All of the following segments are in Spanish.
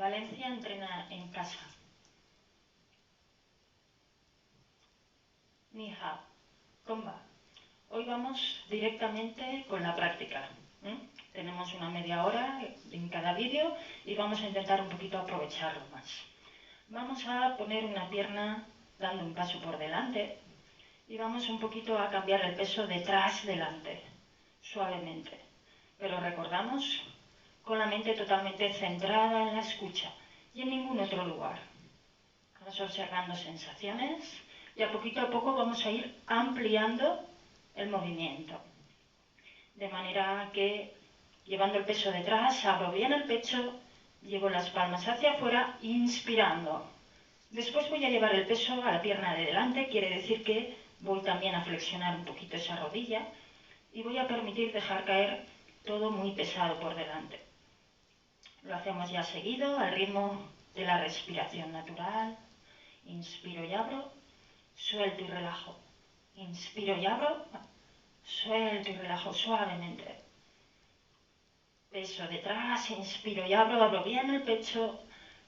Valencia entrena en casa. Ni hao, ¿cómo va? Hoy vamos directamente con la práctica. Tenemos una media hora en cada vídeo y vamos a intentar un poquito aprovecharlo más. Vamos a poner una pierna dando un paso por delante y vamos un poquito a cambiar el peso detrás-delante, suavemente. Pero recordamos, con la mente totalmente centrada en la escucha y en ningún otro lugar. Vamos observando sensaciones y a poco vamos a ir ampliando el movimiento. De manera que, llevando el peso detrás, abro bien el pecho, llevo las palmas hacia afuera, inspirando. Después voy a llevar el peso a la pierna de delante, quiere decir que voy también a flexionar un poquito esa rodilla y voy a permitir dejar caer todo muy pesado por delante. Lo hacemos ya seguido, al ritmo de la respiración natural. Inspiro y abro, suelto y relajo. Inspiro y abro, suelto y relajo suavemente. Peso detrás, inspiro y abro bien el pecho,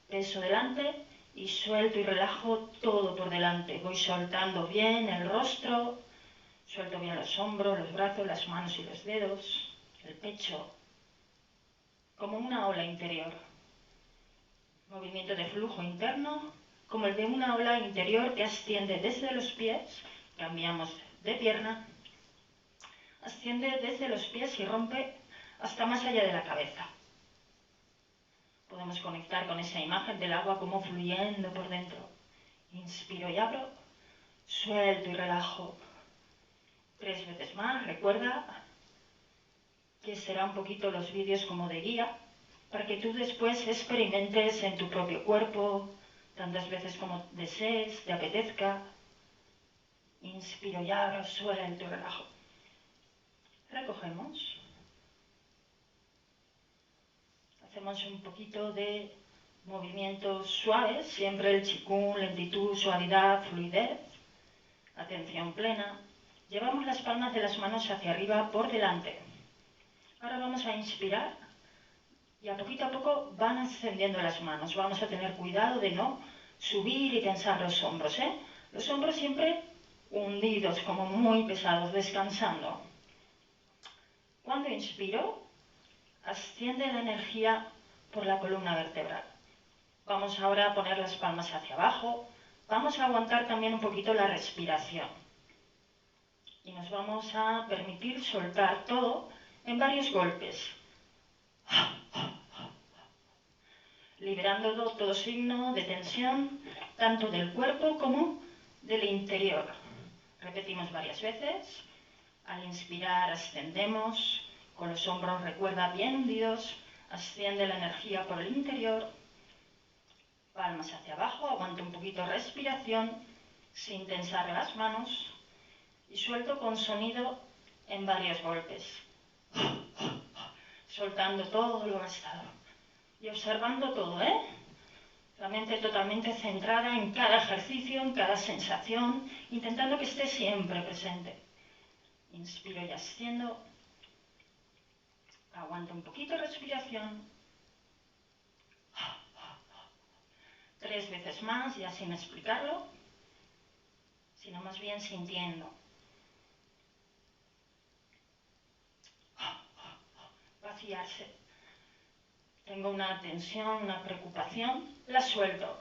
peso delante y suelto y relajo todo por delante. Voy soltando bien el rostro, suelto bien los hombros, los brazos, las manos y los dedos, el pecho, como una ola interior. Movimiento de flujo interno, como el de una ola interior que asciende desde los pies, cambiamos de pierna, asciende desde los pies y rompe hasta más allá de la cabeza. Podemos conectar con esa imagen del agua como fluyendo por dentro. Inspiro y abro, suelto y relajo. 3 veces más, recuerda que será un poquito los vídeos como de guía, para que tú después experimentes en tu propio cuerpo, tantas veces como desees, te apetezca. Inspiro y abro, suelto y relajo. Recogemos. Hacemos un poquito de movimientos suaves, siempre el Qigong, lentitud, suavidad, fluidez, atención plena. Llevamos las palmas de las manos hacia arriba por delante. Ahora vamos a inspirar y a poco van ascendiendo las manos. Vamos a tener cuidado de no subir y tensar los hombros, ¿eh? Los hombros siempre hundidos, como muy pesados, descansando. Cuando inspiro, asciende la energía por la columna vertebral. Vamos ahora a poner las palmas hacia abajo. Vamos a aguantar también un poquito la respiración. Y nos vamos a permitir soltar todo en varios golpes. Liberando todo signo de tensión, tanto del cuerpo como del interior. Repetimos varias veces. Al inspirar ascendemos, con los hombros, recuerda, bien hundidos, asciende la energía por el interior. Palmas hacia abajo, aguanto un poquito respiración, sin tensar las manos, y suelto con sonido en varios golpes. Soltando todo lo gastado. Y observando todo, La mente totalmente centrada en cada ejercicio, en cada sensación, intentando que esté siempre presente. Inspiro y asciendo. Aguanto un poquito respiración. 3 veces más, ya sin explicarlo, sino más bien sintiendo. Vaciarse. Tengo una tensión, una preocupación, la suelto.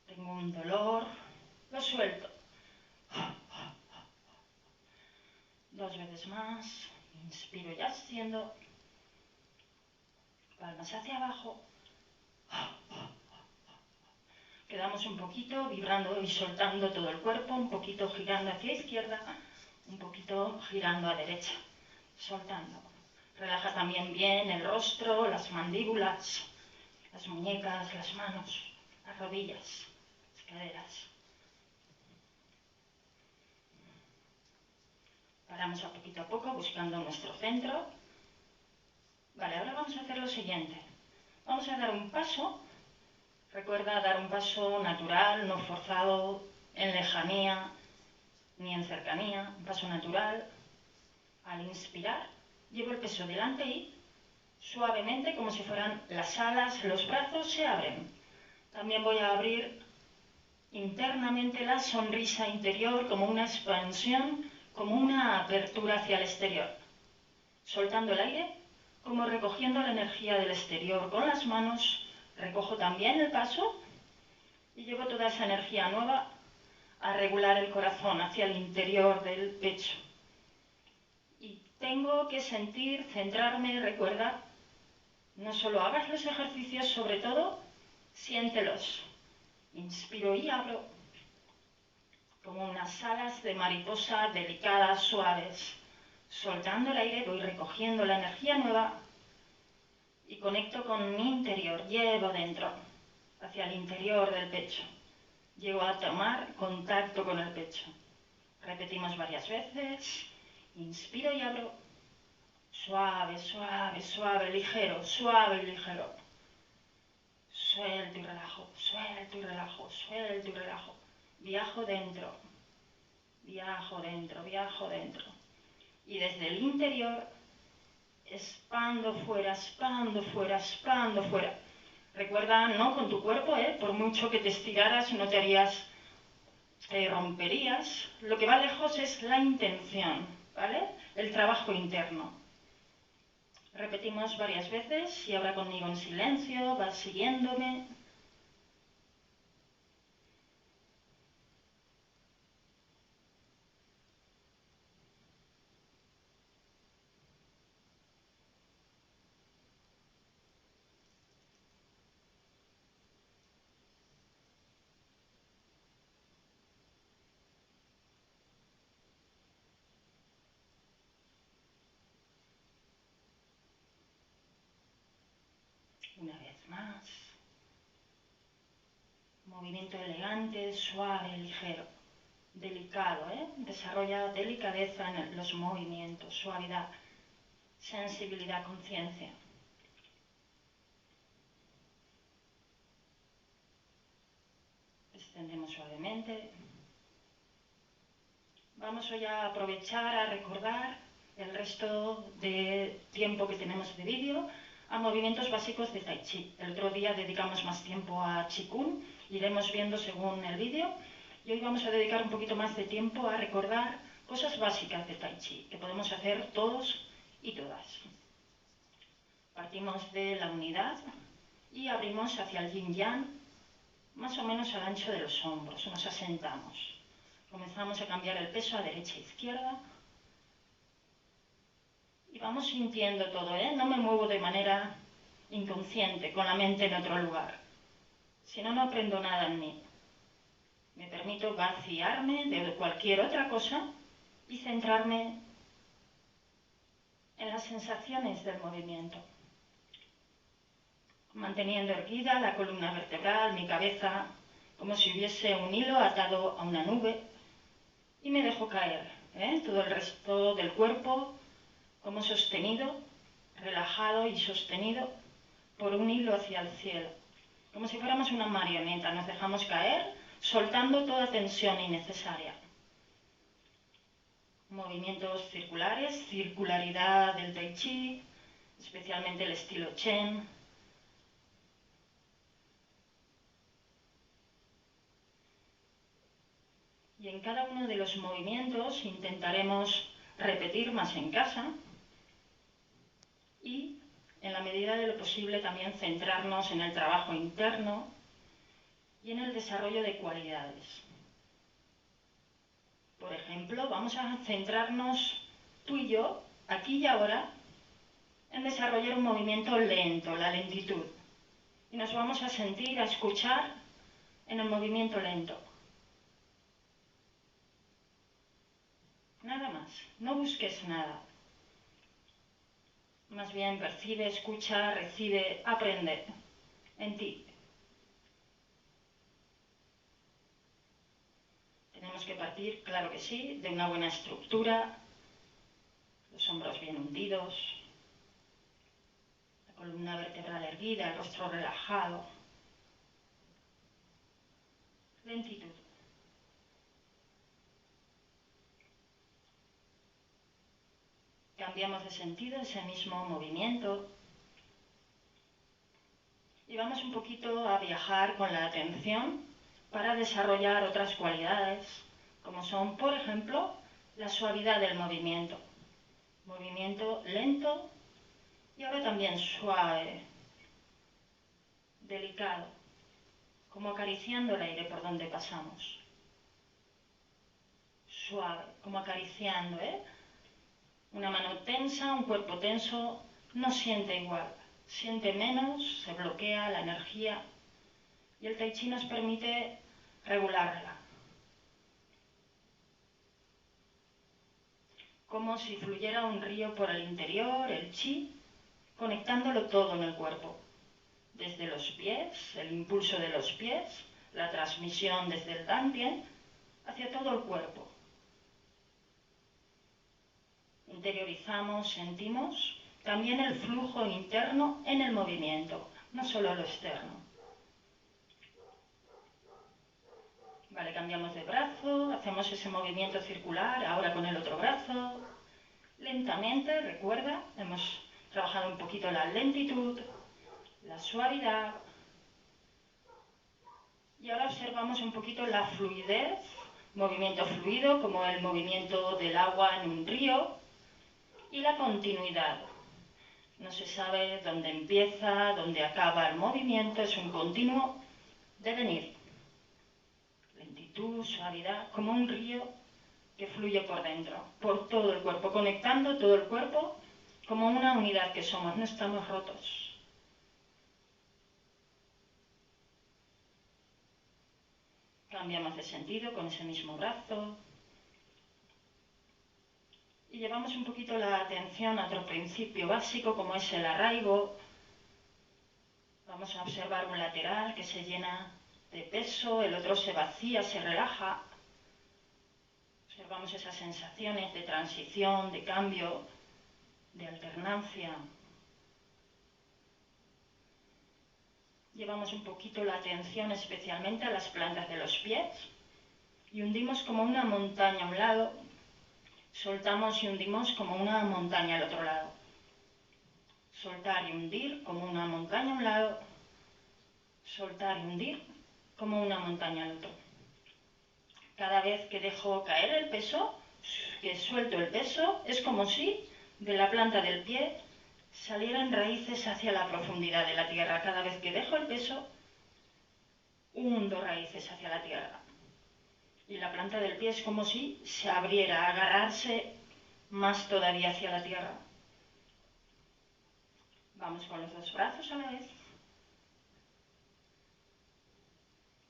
Tengo un dolor, lo suelto. 2 veces más, inspiro y asciendo. Palmas hacia abajo. Quedamos un poquito vibrando y soltando todo el cuerpo, un poquito girando hacia izquierda, un poquito girando a derecha, soltando. Relaja también bien el rostro, las mandíbulas, las muñecas, las manos, las rodillas, las caderas. Paramos a poco buscando nuestro centro. Vale, ahora vamos a hacer lo siguiente. Vamos a dar un paso. Recuerda dar un paso natural, no forzado, en lejanía ni en cercanía. Un paso natural. Al inspirar, llevo el peso delante y Suavemente, como si fueran las alas, los brazos se abren. También voy a abrir internamente la sonrisa interior como una expansión, como una apertura hacia el exterior. Soltando el aire, como recogiendo la energía del exterior con las manos, recojo también el paso y llevo toda esa energía nueva a regular el corazón hacia el interior del pecho. Y tengo que sentir, centrarme, recuerda, no solo hagas los ejercicios, sobre todo, siéntelos. Inspiro y abro, como unas alas de mariposa delicadas, suaves. Soltando el aire voy recogiendo la energía nueva y conecto con mi interior, llevo dentro, hacia el interior del pecho. Llego a tomar contacto con el pecho. Repetimos varias veces. Inspiro y abro. Suave, suave, suave, ligero, suave y ligero. Suelto y relajo, suelto y relajo, suelto y relajo. Viajo dentro, viajo dentro, viajo dentro. Y desde el interior, expando fuera, expando fuera, expando fuera. Recuerda, no con tu cuerpo, por mucho que te estiraras, no te harías, te romperías. Lo que va lejos es la intención, ¿vale? El trabajo interno. Repetimos varias veces y ahora conmigo en silencio, vas siguiéndome. Una vez más. Movimiento elegante, suave, ligero. Delicado, Desarrolla delicadeza en los movimientos, suavidad, sensibilidad, conciencia. Extendemos suavemente. Vamos hoy a aprovechar a recordar el resto de tiempo que tenemos de vídeo a movimientos básicos de Tai Chi. El otro día dedicamos más tiempo a Qigong, iremos viendo según el vídeo, y hoy vamos a dedicar un poquito más de tiempo a recordar cosas básicas de Tai Chi que podemos hacer todos y todas. Partimos de la unidad y abrimos hacia el yin-yang, más o menos al ancho de los hombros, nos asentamos. Comenzamos a cambiar el peso a derecha e izquierda. Y vamos sintiendo todo, No me muevo de manera inconsciente, con la mente en otro lugar. Si no, no aprendo nada en mí. Me permito vaciarme de cualquier otra cosa y centrarme en las sensaciones del movimiento. Manteniendo erguida la columna vertebral, mi cabeza, como si hubiese un hilo atado a una nube. Y me dejo caer, todo el resto del cuerpo como sostenido, relajado y sostenido por un hilo hacia el cielo. Como si fuéramos una marioneta, nos dejamos caer, soltando toda tensión innecesaria. Movimientos circulares, circularidad del Tai Chi, especialmente el estilo Chen. Y en cada uno de los movimientos intentaremos repetir más en casa y, en la medida de lo posible, también centrarnos en el trabajo interno y en el desarrollo de cualidades. Por ejemplo, vamos a centrarnos tú y yo, aquí y ahora, en desarrollar un movimiento lento, la lentitud. Y nos vamos a sentir, a escuchar en el movimiento lento. Nada más, no busques nada. Más bien percibe, escucha, recibe, aprende en ti. Tenemos que partir, claro que sí, de una buena estructura, los hombros bien hundidos, la columna vertebral erguida, el rostro relajado. Lentitud. Cambiamos de sentido ese mismo movimiento Y vamos un poquito a viajar con la atención para desarrollar otras cualidades, como son, por ejemplo, la suavidad del movimiento. Movimiento lento y ahora también suave, delicado, como acariciando el aire por donde pasamos. Suave, como acariciando, ¿eh? Una mano tensa, un cuerpo tenso, no siente igual, siente menos, se bloquea la energía y el Tai Chi nos permite regularla. Como si fluyera un río por el interior, el Chi, conectándolo todo en el cuerpo. Desde los pies, el impulso de los pies, la transmisión desde el Dantian hacia todo el cuerpo. Interiorizamos, sentimos también el flujo interno en el movimiento, no solo lo externo. Vale, cambiamos de brazo, hacemos ese movimiento circular, ahora con el otro brazo. Lentamente, recuerda, hemos trabajado un poquito la lentitud, la suavidad. Y ahora observamos un poquito la fluidez, movimiento fluido como el movimiento del agua en un río y la continuidad. No se sabe dónde empieza, dónde acaba el movimiento, es un continuo devenir. Lentitud, suavidad, como un río que fluye por dentro, por todo el cuerpo, conectando todo el cuerpo como una unidad que somos, no estamos rotos. Cambiamos de sentido con ese mismo brazo. Y llevamos un poquito la atención a otro principio básico como es el arraigo. Vamos a observar un lateral que se llena de peso, el otro se vacía, se relaja. Observamos esas sensaciones de transición, de cambio, de alternancia. Llevamos un poquito la atención especialmente a las plantas de los pies y hundimos como una montaña a un lado, soltamos y hundimos como una montaña al otro lado. Soltar y hundir como una montaña a un lado, soltar y hundir como una montaña al otro. Cada vez que dejo caer el peso, que suelto el peso, es como si de la planta del pie salieran raíces hacia la profundidad de la tierra. Cada vez que dejo el peso, hundo raíces hacia la tierra. Y la planta del pie es como si se abriera, a agarrarse más todavía hacia la tierra. Vamos con los dos brazos a la vez.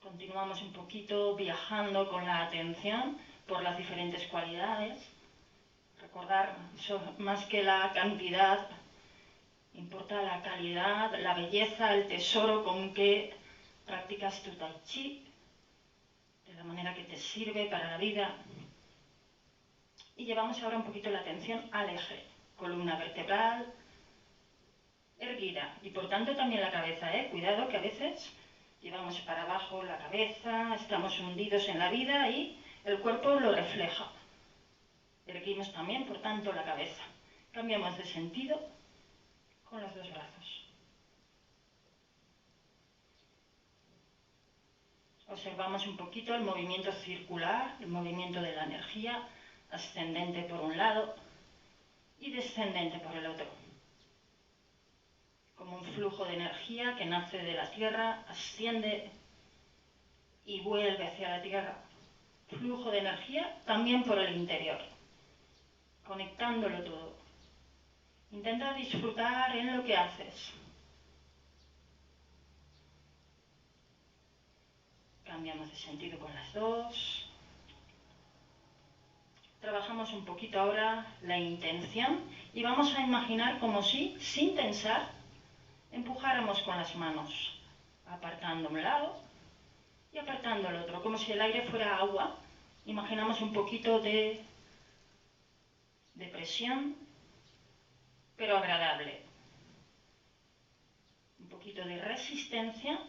Continuamos un poquito viajando con la atención por las diferentes cualidades. Recordar, más que la cantidad, importa la calidad, la belleza, el tesoro con que practicas tu Tai Chi, de la manera que te sirve para la vida. Y llevamos ahora un poquito la atención al eje, columna vertebral, erguida, y por tanto también la cabeza, cuidado que a veces llevamos para abajo la cabeza, estamos hundidos en la vida y el cuerpo lo refleja. Erguimos también, por tanto, la cabeza. Cambiamos de sentido con los dos brazos. Observamos un poquito el movimiento circular, el movimiento de la energía, ascendente por un lado y descendente por el otro. Como un flujo de energía que nace de la tierra, asciende y vuelve hacia la tierra. Flujo de energía también por el interior, conectándolo todo. Intenta disfrutar en lo que haces. Cambiamos de sentido con las dos. Trabajamos un poquito ahora la intención y vamos a imaginar como si, sin tensar, empujáramos con las manos, apartando un lado y apartando el otro, como si el aire fuera agua. Imaginamos un poquito de presión, pero agradable. Un poquito de resistencia,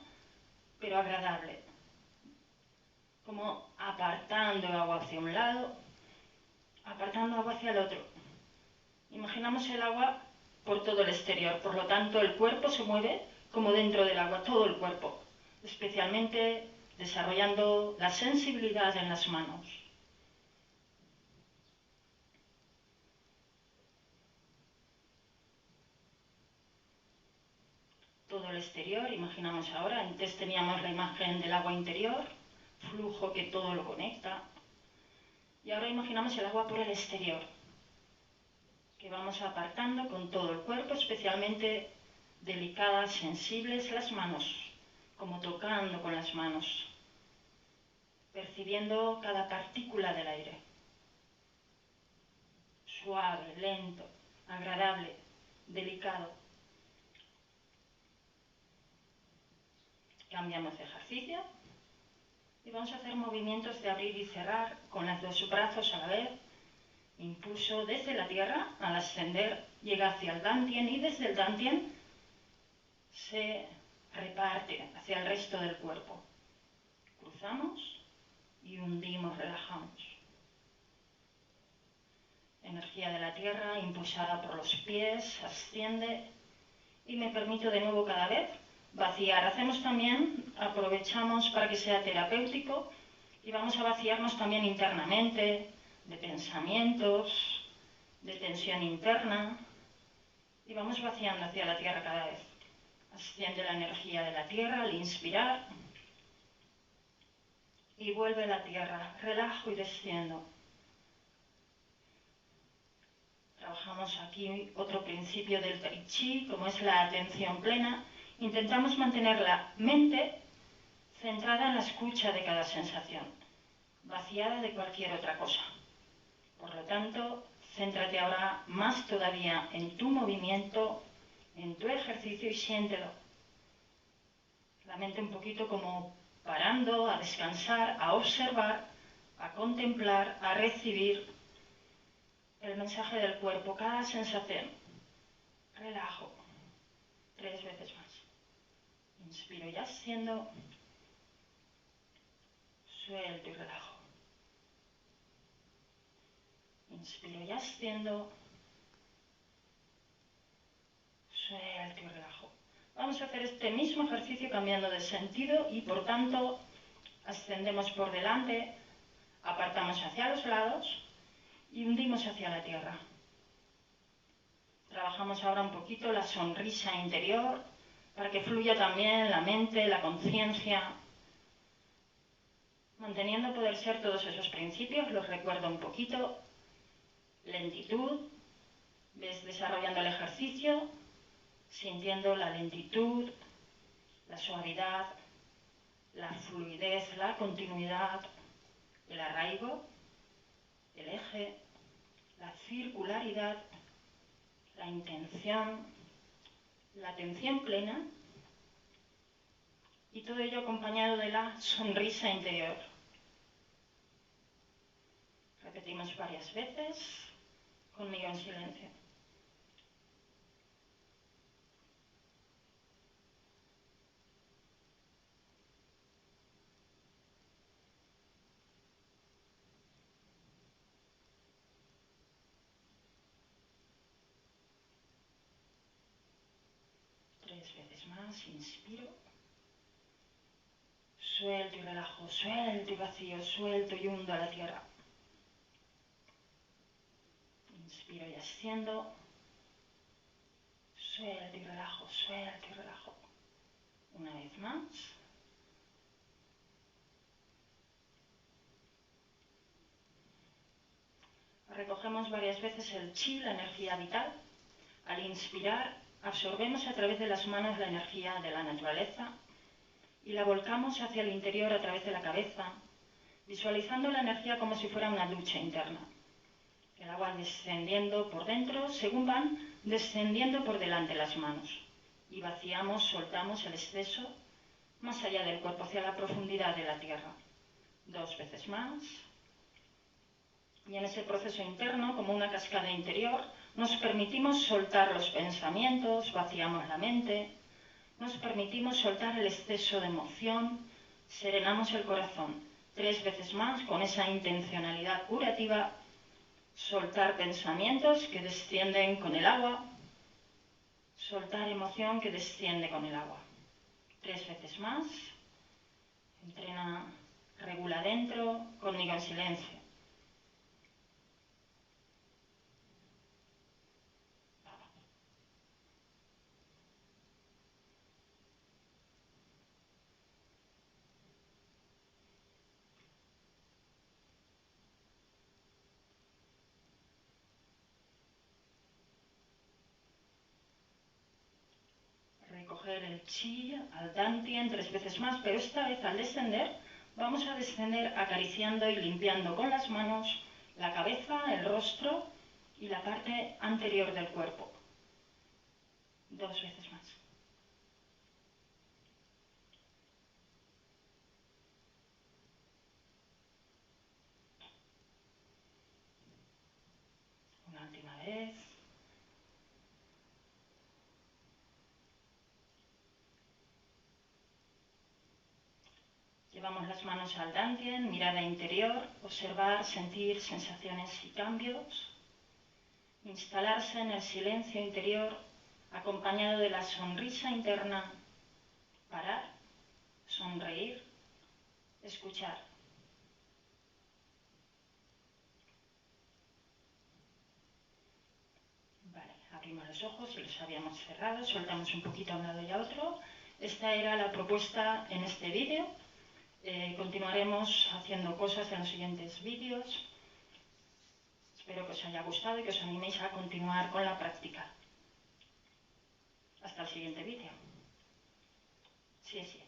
pero agradable. Como apartando agua hacia un lado, apartando agua hacia el otro. Imaginamos el agua por todo el exterior, por lo tanto el cuerpo se mueve como dentro del agua, todo el cuerpo, especialmente desarrollando la sensibilidad en las manos. Todo el exterior, imaginamos ahora, antes teníamos la imagen del agua interior, flujo que todo lo conecta, y ahora imaginamos el agua por el exterior, que vamos apartando con todo el cuerpo, especialmente delicadas, sensibles las manos, como tocando con las manos, percibiendo cada partícula del aire, suave, lento, agradable, delicado. Cambiamos de ejercicio y vamos a hacer movimientos de abrir y cerrar con los dos brazos a la vez. Impulso desde la tierra, al ascender llega hacia el Dantien y desde el Dantien se reparte hacia el resto del cuerpo. Cruzamos y hundimos, relajamos. Energía de la tierra impulsada por los pies, asciende y me permito de nuevo cada vez vaciar. Hacemos también, aprovechamos para que sea terapéutico y vamos a vaciarnos también internamente de pensamientos, de tensión interna y vamos vaciando hacia la tierra cada vez. Asciende la energía de la tierra al inspirar y vuelve la tierra, relajo y desciendo. Trabajamos aquí otro principio del Tai Chi, como es la atención plena. Intentamos mantener la mente centrada en la escucha de cada sensación, vaciada de cualquier otra cosa. Por lo tanto, céntrate ahora más todavía en tu movimiento, en tu ejercicio y siéntelo. La mente un poquito como parando, a descansar, a observar, a contemplar, a recibir el mensaje del cuerpo, cada sensación. Relajo. 3 veces más. Inspiro y asciendo. Suelto y relajo. Inspiro y asciendo. Suelto y relajo. Vamos a hacer este mismo ejercicio cambiando de sentido y por tanto ascendemos por delante, apartamos hacia los lados y hundimos hacia la tierra. Trabajamos ahora un poquito la sonrisa interior para que fluya también la mente, la conciencia. Manteniendo poder ser todos esos principios, los recuerdo un poquito. Lentitud, ves desarrollando el ejercicio, sintiendo la lentitud, la suavidad, la fluidez, la continuidad, el arraigo, el eje, la circularidad, la intención, la atención plena y todo ello acompañado de la sonrisa interior. Repetimos varias veces conmigo en silencio. Tres veces más, inspiro. Suelto y relajo, suelto y vacío, suelto y hundo a la tierra. Inspiro y asciendo. Suelto y relajo, suelto y relajo. Una vez más. Recogemos varias veces el chi, la energía vital. Al inspirar, absorbemos a través de las manos la energía de la naturaleza y la volcamos hacia el interior a través de la cabeza, visualizando la energía como si fuera una ducha interna. El agua descendiendo por dentro según van descendiendo por delante las manos. Y vaciamos, soltamos el exceso más allá del cuerpo, hacia la profundidad de la tierra. 2 veces más. Y en ese proceso interno, como una cascada interior, nos permitimos soltar los pensamientos, vaciamos la mente, nos permitimos soltar el exceso de emoción, serenamos el corazón. 3 veces más, con esa intencionalidad curativa, soltar pensamientos que descienden con el agua, Soltar emoción que desciende con el agua. 3 veces más. Entrena, regula dentro, conmigo en silencio. Recoger el chi al dantien 3 veces más, pero esta vez al descender vamos a descender acariciando y limpiando con las manos la cabeza, el rostro y la parte anterior del cuerpo. 2 veces más. Una última vez. Llevamos las manos al dantien, mirada interior, observar, sentir sensaciones y cambios. Instalarse en el silencio interior acompañado de la sonrisa interna. Parar, sonreír, escuchar. Vale, abrimos los ojos y los habíamos cerrado, soltamos un poquito a un lado y a otro. Esta era la propuesta en este vídeo. Continuaremos haciendo cosas en los siguientes vídeos. Espero que os haya gustado y que os animéis a continuar con la práctica. Hasta el siguiente vídeo. Sí, sí.